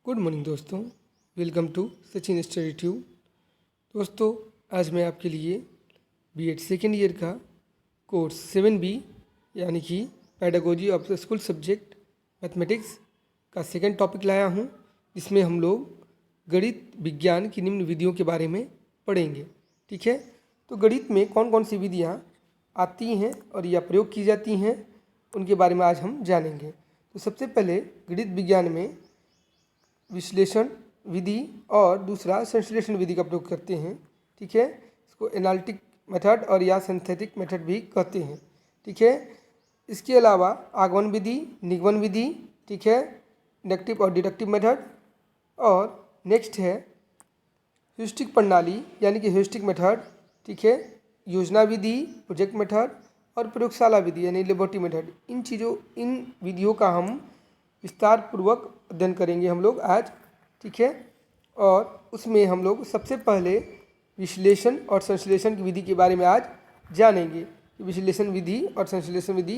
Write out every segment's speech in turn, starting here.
Good morning दोस्तों, welcome to Sachin study tube. दोस्तों, आज मैं आपके लिए बीएड सेकेंड ईयर का कोर्स 7B यानी कि pedagogy of the school subject mathematics का सेकेंड टॉपिक लाया हूँ, जिसमें हम लोग गणित विज्ञान की निम्न विधियों के बारे में पढ़ेंगे। ठीक है, तो गणित में कौन कौन सी विधियाँ आती हैं और या प्रयोग की जाती हैं, उनके बारे में आज हम जानेंगे। तो सबसे पहले गणित विज्ञान में विश्लेषण विधि और दूसरा संश्लेषण विधि का प्रयोग करते हैं। ठीक है, इसको एनालिटिक मेथड और या सिंथेटिक मेथड भी कहते हैं। ठीक है, इसके अलावा आगमन विधि, निगमन विधि, ठीक है, इंडक्टिव और डिडक्टिव मेथड, और नेक्स्ट है ह्यूरिस्टिक प्रणाली यानी कि ह्यूरिस्टिक मेथड। ठीक है, योजना विधि, प्रोजेक्ट मेथड और प्रयोगशाला विधि यानी लेबोरेटरी मेथड। इन विधियों का हम विस्तार पूर्वक अध्ययन करेंगे हम लोग आज। ठीक है, और उसमें हम लोग सबसे पहले विश्लेषण और संश्लेषण की विधि के बारे में आज जानेंगे कि विश्लेषण विधि और संश्लेषण विधि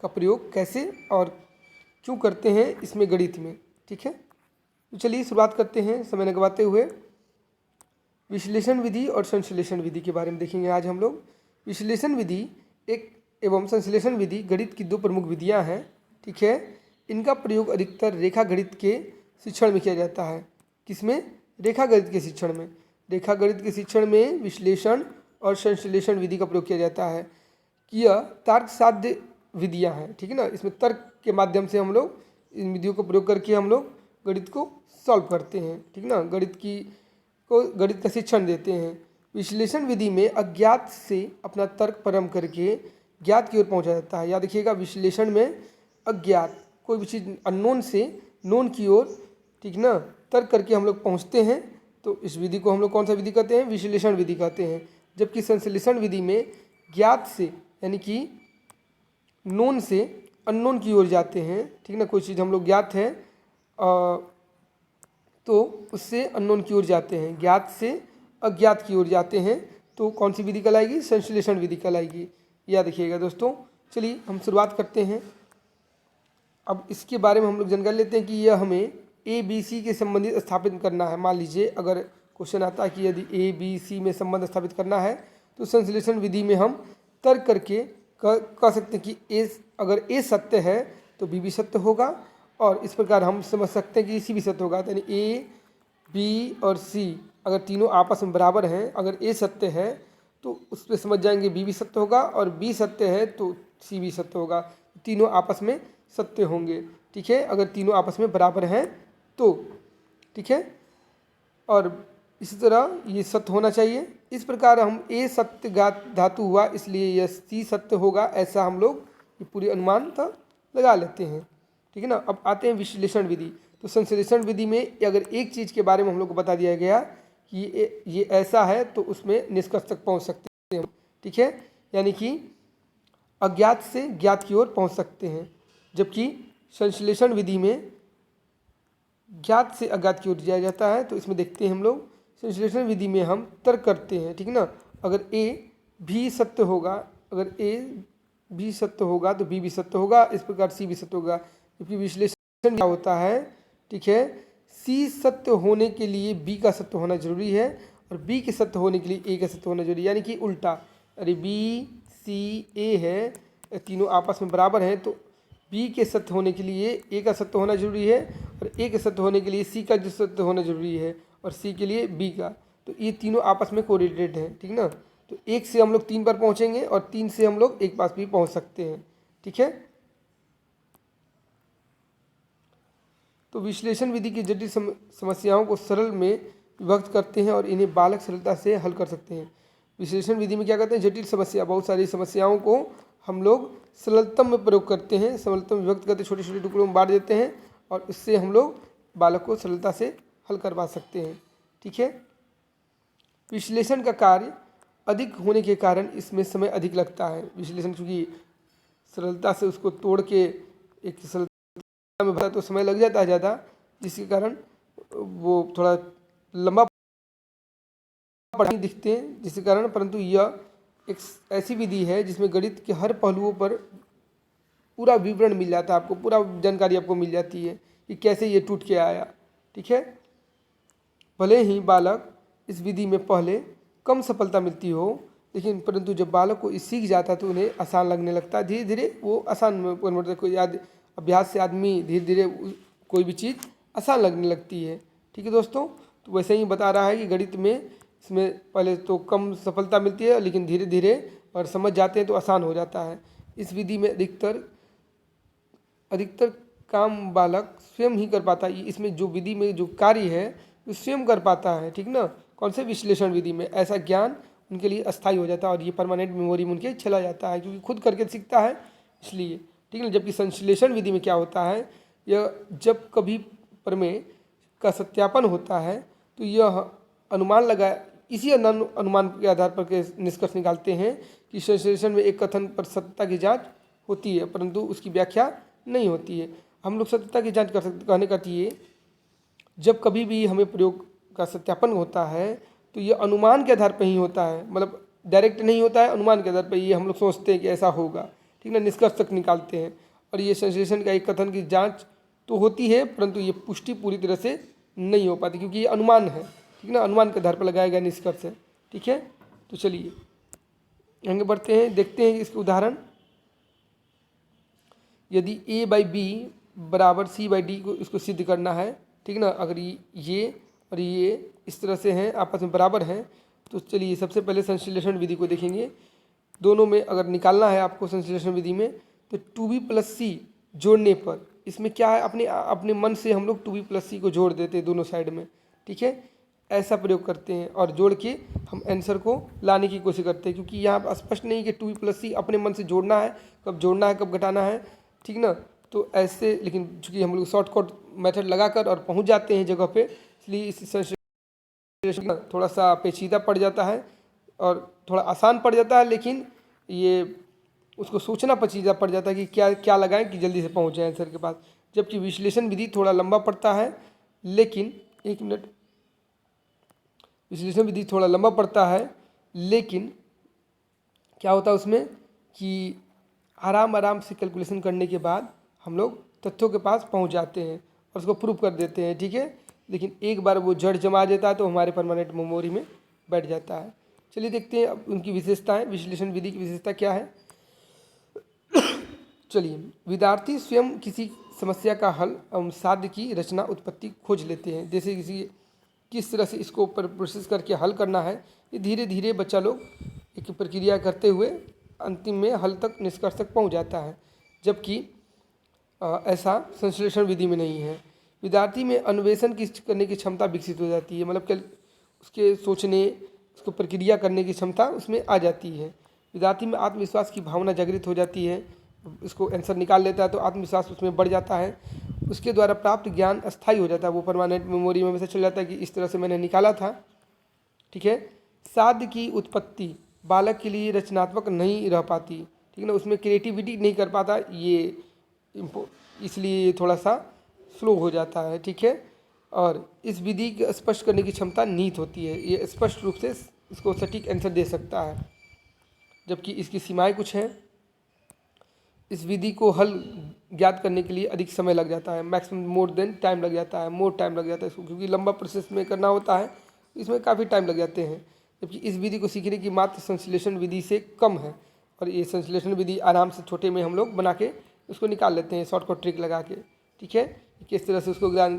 का प्रयोग कैसे और क्यों करते हैं इसमें गणित में। ठीक है, तो चलिए शुरुआत करते हैं समय न गवाते हुए। विश्लेषण विधि और संश्लेषण विधि के बारे में देखेंगे आज हम लोग। विश्लेषण विधि एक एवं संश्लेषण विधि गणित की दो प्रमुख विधियाँ हैं। ठीक है, इनका प्रयोग अधिकतर रेखा गणित के शिक्षण में किया जाता है। किसमें? रेखा गणित के शिक्षण में। रेखा गणित के शिक्षण में विश्लेषण और संश्लेषण विधि का प्रयोग किया जाता है। यह तर्क साध्य विधियाँ हैं। ठीक है ना, इसमें तर्क के माध्यम से हम लोग इन विधियों को प्रयोग करके हम लोग गणित को सॉल्व करते हैं। ठीक ना, गणित का शिक्षण देते हैं। विश्लेषण विधि में अज्ञात से अपना तर्क प्रारंभ करके ज्ञात की ओर पहुँचा जाता है। याद रखिएगा, विश्लेषण में अज्ञात कोई भी चीज़ अननोन से नोन की ओर, ठीक ना, तर्क करके हम लोग पहुँचते हैं। तो इस विधि को हम लोग कौन सा विधि कहते हैं? विश्लेषण विधि कहते हैं। जबकि संश्लेषण विधि में ज्ञात से यानी कि नोन से अननोन की ओर जाते हैं। ठीक ना, कोई चीज़ हम लोग ज्ञात है तो उससे अननोन की ओर जाते हैं, ज्ञात से अज्ञात की ओर जाते हैं, तो कौन सी विधि कहलाएगी? संश्लेषण विधि कहलाएगी। याद रखिएगा दोस्तों। चलिए हम शुरुआत करते हैं। अब इसके बारे में हम लोग जानकारी लेते हैं कि यह हमें ABC के संबंधित स्थापित करना है। मान लीजिए अगर क्वेश्चन आता है कि यदि ABC में संबंध स्थापित करना है तो संश्लेषण विधि में हम तर्क करके कह सकते हैं कि अगर A सत्य है तो B भी सत्य होगा, और इस प्रकार हम समझ सकते हैं कि C भी सत्य होगा। यानी A, B और C अगर तीनों आपस में बराबर हैं, अगर A सत्य है तो उस पर समझ जाएंगे B भी सत्य होगा, और B सत्य है तो C भी सत्य होगा। तीनों आपस में सत्य होंगे। ठीक है, अगर तीनों आपस में बराबर हैं तो। ठीक है, और इसी तरह ये सत्य होना चाहिए। इस प्रकार हम A सत्य धातु हुआ इसलिए यह C सत्य होगा, ऐसा हम लोग ये पूरी अनुमान तो लगा लेते हैं। ठीक है ना। अब आते हैं विश्लेषण विधि। तो संश्लेषण विधि में अगर एक चीज़ के बारे में हम लोग को बता दिया गया कि ये ऐसा है तो उसमें निष्कर्ष तक पहुँच सकते हैं। ठीक है, यानी कि अज्ञात से ज्ञात की ओर पहुँच सकते हैं। जबकि संश्लेषण विधि में ज्ञात से अज्ञात की ओर जाया जाता है। तो इसमें देखते हैं हम लोग संश्लेषण विधि में हम तर्क करते हैं। ठीक ना, अगर A भी सत्य होगा, अगर A भी सत्य होगा तो B भी सत्य होगा, इस प्रकार C भी सत्य होगा। जबकि विश्लेषण क्या होता है? ठीक है, C सत्य होने के लिए B का सत्य होना जरूरी है, और B के सत्य होने के लिए A का सत्य होना जरूरी है। यानी कि उल्टा, अरे B C A है, तीनों आपस में बराबर हैं, तो B के सत्य होने के लिए A का सत्य होना जरूरी है, और A के सत्य होने के लिए C का जो सत्य होना जरूरी है, और C के लिए B का। तो ये तीनों आपस में कोरिलेटेड हैं। ठीक ना, तो 1 से हम लोग 3 पर पहुँचेंगे और 3 से हम लोग 1 पास भी पहुँच सकते हैं। ठीक है, तो विश्लेषण विधि की जटिल समस्याओं को सरल में विभक्त करते हैं और इन्हें बालक सरलता से हल कर सकते हैं। विश्लेषण विधि में क्या करते हैं? जटिल समस्या, बहुत सारी समस्याओं को हम लोग सरलतम में प्रयोग करते हैं, सरलतम विभक्त करते, छोटे छोटे टुकड़ों में बांट देते हैं, और इससे हम लोग बालक को सरलता से हल करवा सकते हैं। ठीक है, विश्लेषण का कार्य अधिक होने के कारण इसमें समय अधिक लगता है। विश्लेषण चूँकि सरलता से उसको तोड़ के एक सरलता में भरा तो समय लग जाता है ज़्यादा, जिसके कारण वो थोड़ा लंबा पढ़ाई दिखते हैं, जिसके कारण, परंतु यह एक ऐसी विधि है जिसमें गणित के हर पहलुओं पर पूरा विवरण मिल जाता है आपको, पूरा जानकारी आपको मिल जाती है कि कैसे ये टूट के आया। ठीक है। भले ही बालक इस विधि में पहले कम सफलता मिलती हो, लेकिन परंतु जब बालक को सीख जाता है तो उन्हें आसान लगने लगता है। धीरे धीरे वो आसान में परिवर्तन को याद अभ्यास से आदमी धीरे धीरे कोई भी चीज़ आसान लगने लगती है। ठीक है दोस्तों, तो वैसे ही बता रहा है कि गणित में इसमें पहले तो कम सफलता मिलती है, लेकिन धीरे धीरे और समझ जाते हैं तो आसान हो जाता है। इस विधि में अधिकतर काम बालक स्वयं ही कर पाता है। इसमें जो विधि में जो कार्य है वो स्वयं कर पाता है, ठीक ना। कौन से विश्लेषण विधि में ऐसा ज्ञान उनके लिए अस्थायी हो जाता है और ये परमानेंट मेमोरी में उनके चला जाता है, क्योंकि खुद करके सीखता है इसलिए, ठीक है। जबकि संश्लेषण विधि में क्या होता है, यह जब कभी प्रमेय का सत्यापन होता है तो यह अनुमान लगा इसी अनुमान के आधार पर के निष्कर्ष निकालते हैं कि संश्लेषण में एक कथन पर सत्यता की जांच होती है, परंतु उसकी व्याख्या नहीं होती है। हम लोग सत्यता की जांच कर सकते, कहने का ये जब कभी भी हमें प्रयोग का सत्यापन होता है तो ये अनुमान के आधार पर ही होता है, मतलब डायरेक्ट नहीं होता है, अनुमान के आधार पर ये हम लोग सोचते हैं कि ऐसा होगा, ठीक ना, निष्कर्ष तक निकालते हैं। और ये संश्लेषण का एक कथन की जांच तो होती है, परंतु ये पुष्टि पूरी तरह से नहीं हो पाती, क्योंकि ये अनुमान है, ठीक ना, अनुमान के आधार पर लगाया गया निष्कर्ष है, ठीक है। तो चलिए आगे बढ़ते हैं, देखते हैं इसके उदाहरण। यदि a/b बराबर c/d को इसको सिद्ध करना है, ठीक ना, अगर ये और ये इस तरह से हैं, आपस में बराबर हैं, तो चलिए सबसे पहले संश्लेषण विधि को देखेंगे। दोनों में अगर निकालना है आपको संश्लेषण विधि में, तो 2b + c जोड़ने पर इसमें क्या है, अपने मन से हम लोग 2b + c को जोड़ देते हैं दोनों साइड में, ठीक है। ऐसा प्रयोग करते हैं और जोड़ के हम आंसर को लाने की कोशिश करते हैं, क्योंकि यहाँ स्पष्ट नहीं कि 2b + c अपने मन से जोड़ना है, कब जोड़ना है कब घटाना है, ठीक ना। तो ऐसे, लेकिन चूँकि हम लोग शॉर्टकट मेथड लगाकर और पहुँच जाते हैं जगह पे, इसलिए इस संश्लेषण थोड़ा सा पेचीदा पड़ जाता है और थोड़ा आसान पड़ जाता है, लेकिन ये उसको सोचना पेचीदा पड़ जाता है कि क्या क्या लगाएं कि जल्दी से पहुँच जाए आंसर के पास। जबकि विश्लेषण विधि थोड़ा लंबा पड़ता है, लेकिन एक मिनट, विश्लेषण विधि थोड़ा लंबा पड़ता है, लेकिन क्या होता है उसमें कि आराम से कैलकुलेशन करने के बाद हम लोग तथ्यों के पास पहुंच जाते हैं और उसको प्रूव कर देते हैं, ठीक है। लेकिन एक बार वो जड़ जमा देता है तो हमारे परमानेंट मेमोरी में बैठ जाता है। चलिए देखते हैं अब उनकी विशेषताएं, विश्लेषण विधि की विशेषता क्या है। चलिए, विद्यार्थी स्वयं किसी समस्या का हल एवं साध्य की रचना उत्पत्ति खोज लेते हैं। जैसे किस तरह से इसको प्रोसेस करके हल करना है, ये धीरे धीरे बच्चा लोग एक प्रक्रिया करते हुए अंतिम में हल तक, निष्कर्ष तक पहुंच जाता है। जबकि ऐसा संश्लेषण विधि में नहीं है। विद्यार्थी में अन्वेषण करने की क्षमता विकसित हो जाती है, मतलब उसके सोचने, उसको प्रक्रिया करने की क्षमता उसमें आ जाती है। विद्यार्थी में आत्मविश्वास की भावना जागृत हो जाती है, उसको आंसर निकाल लेता है तो आत्मविश्वास उसमें बढ़ जाता है। उसके द्वारा प्राप्त ज्ञान अस्थायी हो जाता है, वो परमानेंट मेमोरी में वैसे चल जाता है कि इस तरह से मैंने निकाला था, ठीक है। साध्य की उत्पत्ति बालक के लिए रचनात्मक नहीं रह पाती, ठीक है ना, उसमें क्रिएटिविटी नहीं कर पाता, ये इसलिए ये थोड़ा सा स्लो हो जाता है, ठीक है। और इस विधि को स्पष्ट करने की क्षमता निहित होती है, ये स्पष्ट रूप से इसको सटीक आंसर दे सकता है। जबकि इसकी सीमाएं कुछ हैं। इस विधि को हल ज्ञात करने के लिए अधिक समय लग जाता है, मैक्सिमम मोर टाइम लग जाता है इसको, क्योंकि लंबा प्रोसेस में करना होता है, इसमें काफ़ी टाइम लग जाते हैं। जबकि इस विधि को सीखने की मात्र संश्लेषण विधि से कम है, और ये संश्लेषण विधि आराम से छोटे में हम लोग बना के उसको निकाल लेते हैं शॉर्टकट ट्रिक लगा के, ठीक है। किस तरह से उसको ज्ञान